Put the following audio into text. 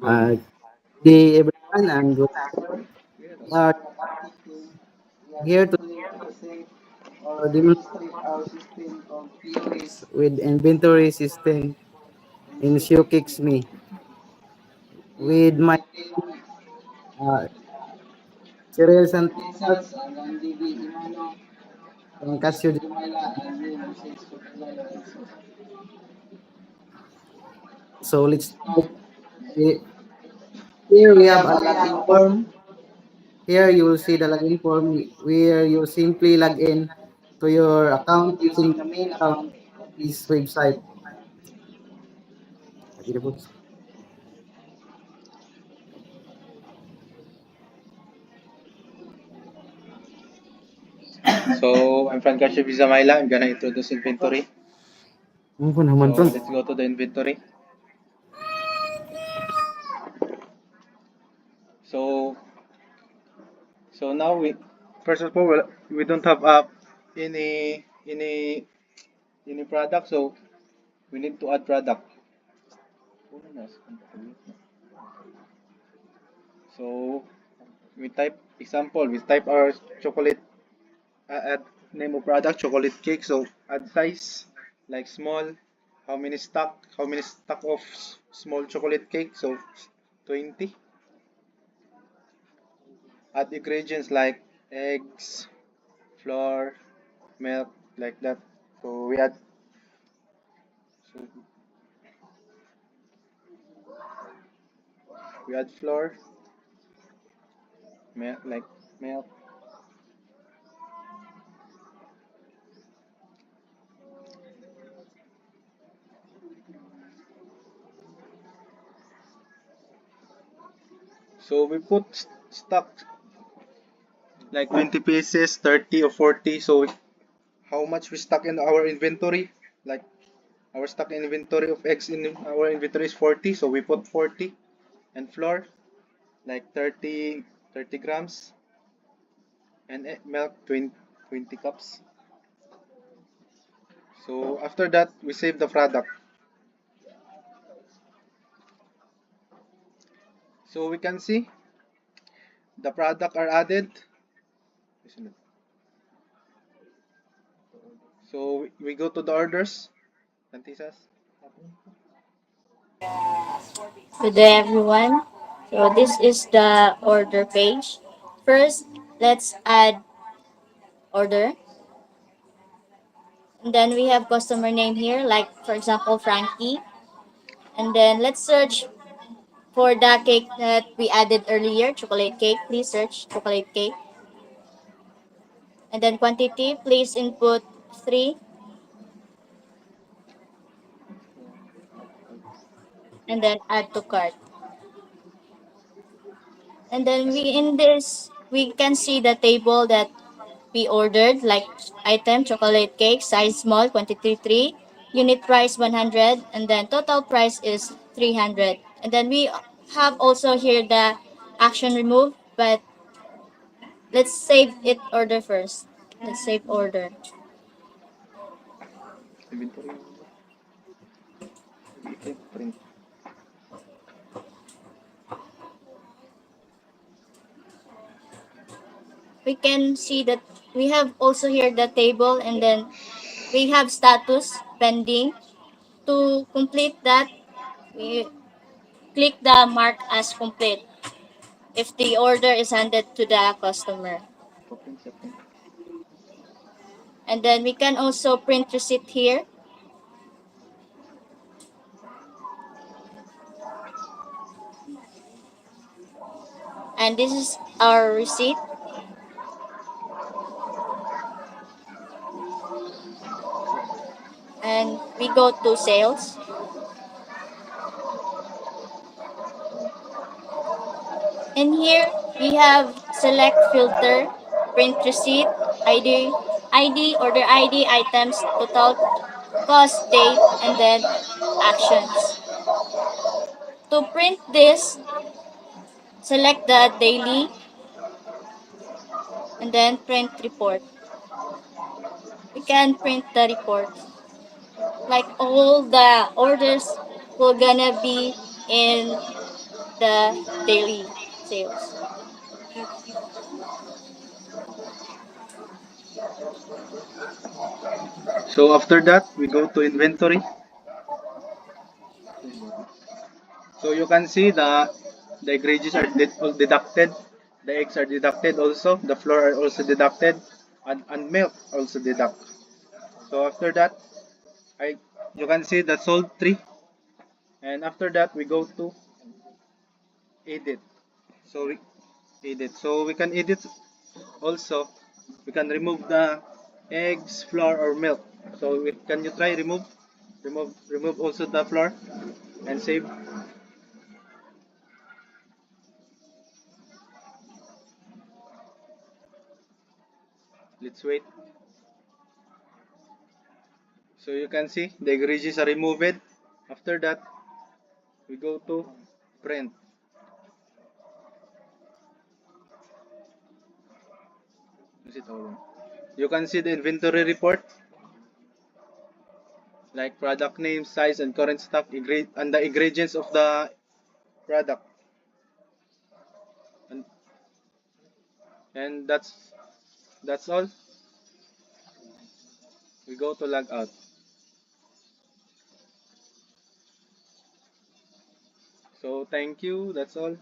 Uh, Day everyone, and we are here to demonstrate our system of POS with inventory system in Showcase Me with my uh, Cheryl Santos and Casio. So let's start. We- Here we have a login form. Here you will see the login form where you simply log in to your account using the main account of this website. So I'm from Casio Visa Myla. I'm gonna introduce inventory. Ano po naman So to? let's go to the inventory. So now we first of all we don't have any product, so we need to add product. So we type example. We type our chocolate add name of product chocolate cake. So add size like small. How many stock of small chocolate cake? So 20. Add ingredients like eggs, flour, milk, like that. So so we add flour, milk, like milk. So we put stock like 20 pieces, 30 or 40. So how much we stock in our inventory? Like our stock inventory of eggs in our inventory is 40. So we put 40 and flour like 30 grams and milk 20 cups. So after that, we save the product. So we can see the product are added. So we go to the orders. Antisas. Good day, everyone. So this is the order page. First, let's add order. And then we have customer name here, like for example, Frankie. And then let's search for the cake that we added earlier, chocolate cake. Please search chocolate cake. And then quantity, please input 3. And then add to cart. And then we can see the table that we ordered, like item chocolate cake, size small, quantity 3, unit price 100, and then total price is 300. And then we have also here the action remove, but let's save it order first. Let's save order. Inventory. Print. We can see that we have also here the table, and then we have status pending. To complete that, we click the mark as complete if the order is handed to the customer. Open second. And then we can also print receipt here. And this is our receipt. And we go to sales. And here we have select filter, print receipt, order ID, items, total cost, date, and then actions. To print this, select the daily and then print report. We can print the report. Like all the orders will gonna be in the daily sales. So after that, we go to inventory. So you can see the egregious are all deducted, the eggs are deducted also, the flour are also deducted, and milk also deduct. So after that, I you can see the sold tree, and after that we go to edit. So we edit. So we can edit also. We can remove the eggs, flour, or milk. So can you try remove also the flour and save. Let's wait. So you can see the egregious are removed. After that, we go to print. Is it all? You can see the inventory report like product name, size, and current stock, and the ingredients of the product. And, and that's all. We go to log out. So thank you. That's all.